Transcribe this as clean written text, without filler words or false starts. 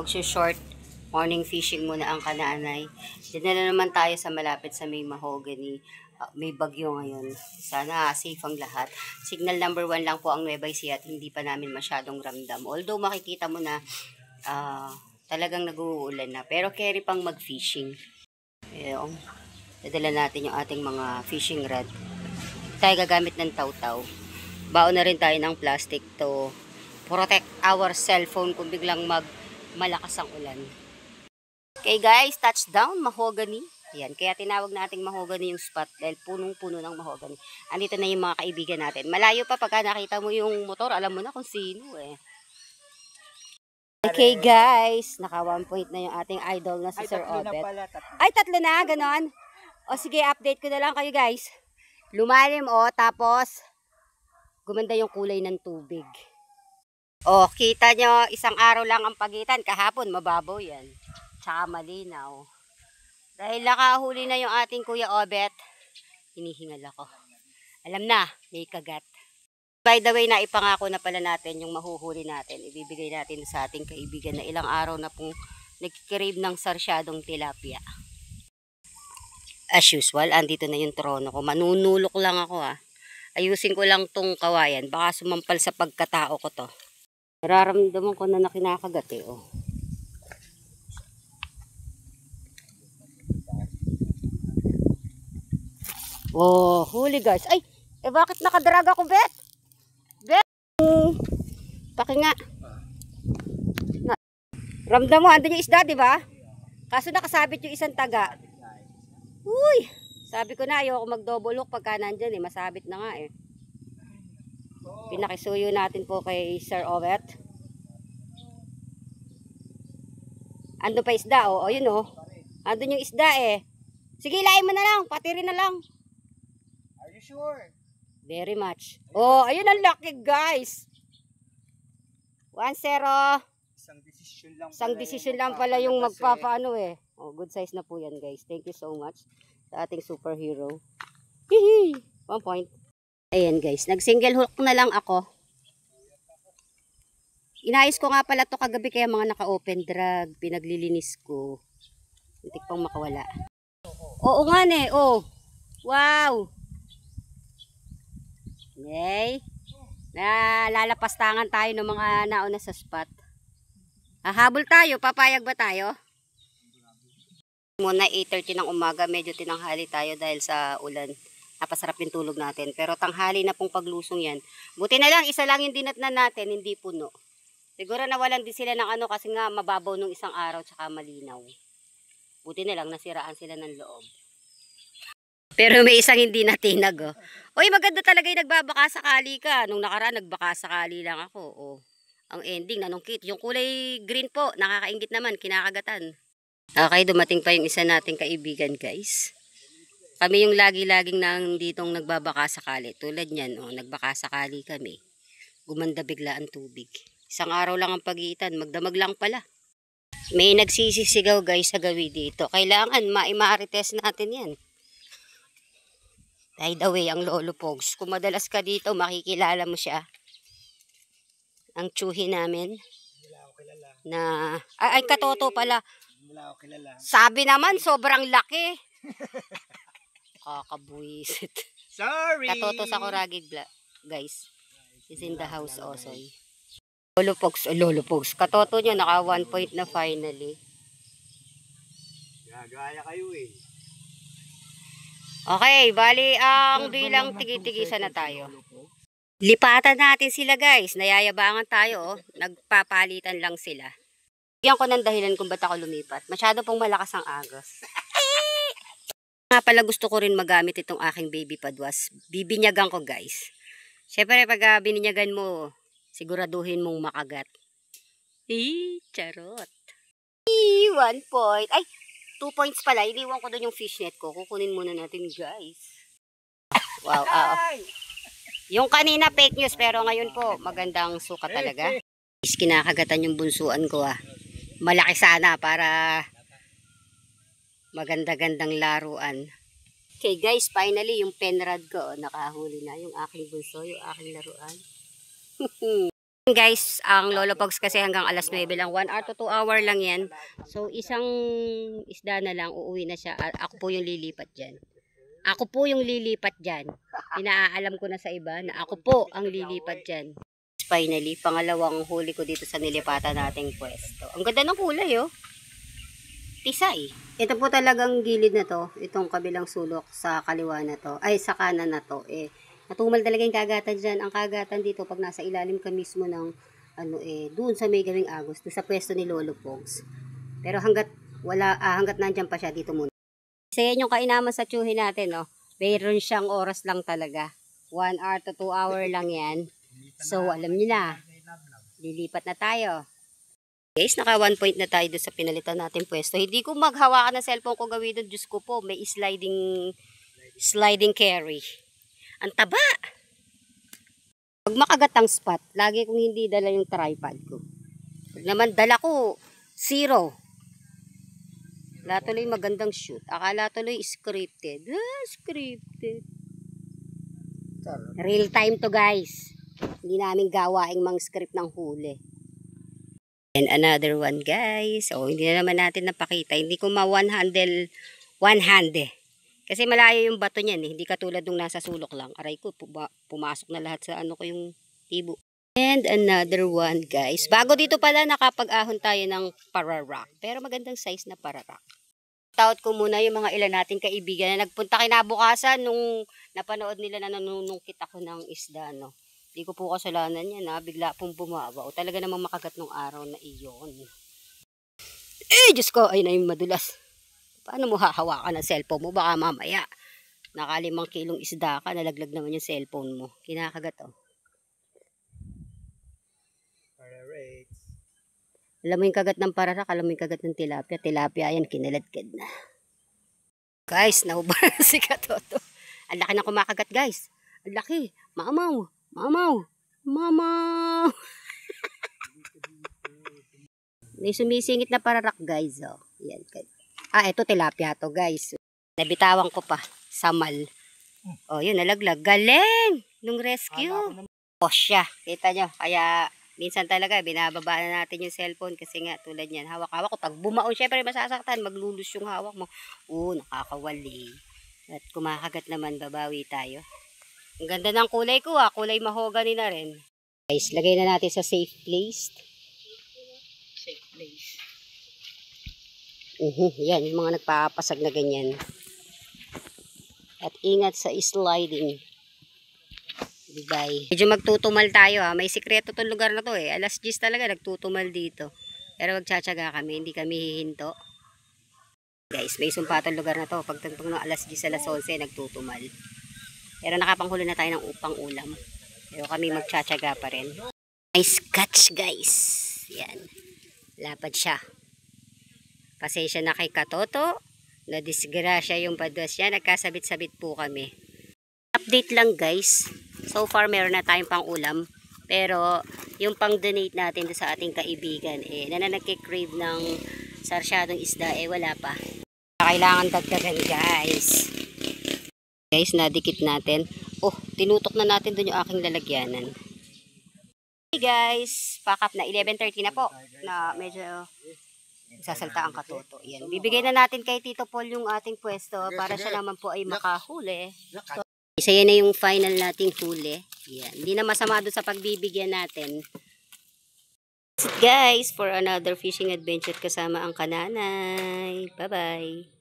Mag-short morning fishing muna ang kanaanay. Diyan na naman tayo sa malapit sa may Mahogany. May bagyo ngayon. Sana safe ang lahat. Signal number 1 lang po ang Nueva Ecija at hindi pa namin masyadong ramdam. Although makikita mo na talagang nag-uulan na. Pero carry pang mag-fishing. Ayun. Dadala natin yung ating mga fishing rod. Tayo gagamit ng taw-taw. Baon na rin tayo ng plastic to protect our cellphone kung biglang malakas ang ulan. Okay guys, touchdown, Mahogany. Ayan, kaya tinawag nating Mahogany yung spot dahil punong-puno ng mahogany. Andito na yung mga kaibigan natin. Malayo pa pagka nakita mo yung motor, alam mo na kung sino eh. Okay guys, naka 1 point na yung ating idol na si Sir Obet. Ay, 3 na, ganon. O sige, update ko na lang kayo guys. Lumalim tapos gumanda yung kulay ng tubig. Kita nyo, isang araw lang ang pagitan. Kahapon, mababaw yan. Tsaka malinaw. Dahil nakahuli na yung ating Kuya Obet, hinihingal ako. Alam na, may kagat. By the way, naipangako na pala natin yung mahuhuli natin. Ibibigay natin sa ating kaibigan na ilang araw na pong nagkikrave ng sarsyadong tilapia. As usual, andito na yung trono ko. Manunulok lang ako Ayusin ko lang tong kawayan. Baka sumampal sa pagkatao ko to. Nararamdaman ko na kinakagat huli guys. Ay, bakit nakadrag ako, Bet? Bet! Paki nga. Ramdam mo, andun yung isda, di ba? Kaso nakasabit yung isang taga. Uy! Sabi ko na, ayoko mag-double hook pagka nandyan masabit na nga Pinakisuyo natin po kay Sir Obet. Andun pa isda yun Andun yung isda Sige, lain mo na lang, patiri na lang. Are you sure? Very much. Ayun ang lucky guys. 1-0. Isang desisyon lang pala yung magpapaano good size na po yan guys. Thank you so much sa ating superhero. Hihi! 1 point. Ayan guys, nag-single hook na lang ako. Inayos ko nga pala to kagabi kaya mga naka-open drag. Pinaglilinis ko. Hintik pang makawala. Oo nga Wow! Okay. Lalapastangan tayo ng mga nauna sa spot. Hahabol tayo. Papayag ba tayo? Muna 8:30 ng umaga. Medyo tinanghali tayo dahil sa ulan. Napasarap yung tulog natin. Pero tanghali na pong paglusong yan. Buti na lang, isa lang yung dinatnan natin, hindi puno. Siguro nawalan din sila ng kasi nga mababaw nung isang araw tsaka malinaw. Buti na lang, nasiraan sila ng loob. Pero may isang hindi natinag Uy, maganda talaga yung nagbabaka sakali ka. Nung nakaraan, nagbaka sakali lang ako. Ang ending, nanungkit. Yung kulay green po, nakakaingit naman, kinakagatan. Okay, dumating pa yung isa nating kaibigan guys. Kami yung lagi-laging ditong nagbabaka sakali. Tulad niyan, nagbaka sakali kami. Gumanda bigla ang tubig. Isang araw lang ang pagitan, magdamag lang pala. May nagsisisigaw guys sa gawi dito. Kailangan ma-marites natin yan. By the way, ang Lolo Pogs. Kung madalas ka dito, makikilala mo siya. Ang tsuhi namin. Ay, katoto pala. Sabi naman, sobrang laki. Kakabuisit. Sorry! Katoto sa Coragig, guys. Is in the house also. Lolo Pogs. Katoto nyo, naka 1 point na finally. Gagaya kayo Okay, bali ang bilang tigi-tigisa na tayo. Lipatan natin sila guys. Nayayabangan tayo Nagpapalitan lang sila. Bigyan ko ng dahilan kung ba't ako lumipat. Masyado pong malakas ang agos. Nga pala gusto ko rin magamit itong aking baby padwas. Bibinyagan ko guys. Siyempre pag bininyagan mo, siguraduhin mong makagat. Charot. 1 point. Ay, 2 points pala. Iliwan ko doon yung fishnet ko. Kukunin muna natin guys. Wow. Yung kanina fake news pero ngayon po magandang suka talaga. Kinakagatan yung bunsuan ko Malaki sana para maganda-gandang laruan. Okay guys, finally yung penrod ko nakahuli na yung aking bunso, yung aking laruan. Guys, ang Lolo Pogs kasi hanggang alas 9 lang. 1 hour to 2 hour lang yan. So, isang isda na lang, uuwi na siya. Ako po yung lilipat dyan. Ako po yung lilipat dyan. Inaalam ko na sa iba na ako po ang lilipat dyan. Finally, pangalawang huli ko dito sa nilipatan nating pwesto. Ang ganda ng kulay, oh. Tisay. Ito po talagang gilid na to. Itong kabilang sulok sa kaliwa na to. Ay, sa kanan na to. Matumal talaga yung kagatan dyan. Ang kagatan dito, pag nasa ilalim ka mismo ng, doon sa may gawing agos, doon sa pwesto ni Lolo Pogs. Pero hanggat nandyan pa siya, dito muna. Kasi yan yung kainaman sa tsuhin natin, no? Mayroon siyang oras lang talaga. 1 hour to 2 hour lang yan. So, alam niyo na. Lilipat na tayo. Guys, naka 1 point na tayo doon sa pinalitan natin pwesto. Hindi ko maghawakan ng cellphone ko gawin doon. Diyos ko po, may sliding carry. Ang taba! Pag makagat ang spot, lagi kong hindi dala yung tripod ko. Pag naman dala ko, 0. Wala tuloy magandang shoot. Akala tuloy scripted. Scripted. Real time to, guys. Hindi namin gawaing mang script ng huli. And another one, guys. Hindi na naman natin napakita. Hindi ko one hand Kasi malayo yung bato niyan, eh. Hindi katulad nung nasa sulok lang. Aray ko, pumasok na lahat sa ko yung tibo. And another one, guys. Bago dito pala, nakapag-ahon tayo ng pararock. Pero magandang size na pararock. Taot ko muna yung mga ilan nating kaibigan na nagpunta kinabukasan nung napanood nila na nanunungkit ako ng isda, no. Hindi ko po kasalanan yan, ha. Bigla pong bumawa. O talaga namang makagat nung araw na iyon. Diyos ko, ay na yung madulas. Paano mo hahawakan ang cellphone mo? Baka mamaya, naka 5 kilong isda ka, nalaglag naman yung cellphone mo. Kinakagat, oh. Alam mo yung kagat ng pararak, alam mo yung kagat ng tilapia. Tilapia, ayan, kinaladkad na. Guys, naubara si Katoto. Ang laki na kumakagat, guys. Ang laki. Mamaw. May sumisingit na pararak, guys, oh. Yan, ito tilapia to, guys. Nabitawan ko pa. Samal. Yun, nalaglag. Galing! Nung rescue. Siya. Kita nyo. Kaya, minsan talaga, binababa na natin yung cellphone. Kasi nga, tulad yan. Hawak-hawak ko. Pag bumaon, syempre masasaktan. Maglulus yung hawak mo. Nakakawali. At kumakagat naman, babawi tayo. Ang ganda ng kulay ko, Kulay mahogany na rin. Guys, lagay na natin sa safe place. Safe place. Yan, yung mga nagpapasag na ganyan. At ingat sa sliding. Bye. Medyo magtutumal tayo, May sikreto tong lugar na to, Alas 10 talaga nagtutumal dito. Pero magtsatsaga kami, hindi kami hihinto. Guys, may sumpatong lugar na to. Pagtantong ng alas 10, alas 11, nagtutumal. Pero nakapanghuli na tayo ng upang ulam. Pero kami magtsatsaga pa rin. Nice catch, guys. Yan. Lapad siya. Pasensya na kay Katoto. Nadisgrasya yung padwas niya. Nagkasabit-sabit po kami. Update lang, guys. So far, meron na tayong pang ulam. Pero, yung pang donate natin sa ating kaibigan, na nagkikrave ng sarsyadong isda, wala pa. Kailangan dagdagan, guys. Guys, nadikit natin. Tinutok na natin dun yung aking lalagyanan. Hey guys, pack up na. 11:30 na po. Na medyo sasalta ang Katoto. Yan. Bibigay na natin kay Tito Paul yung ating pwesto para siya naman po ay makahuli. Isa yan na yung final nating huli. Yan. Hindi na masama doon sa pagbibigyan natin. That's it, guys, for another fishing adventure kasama ang Kananay. Bye-bye.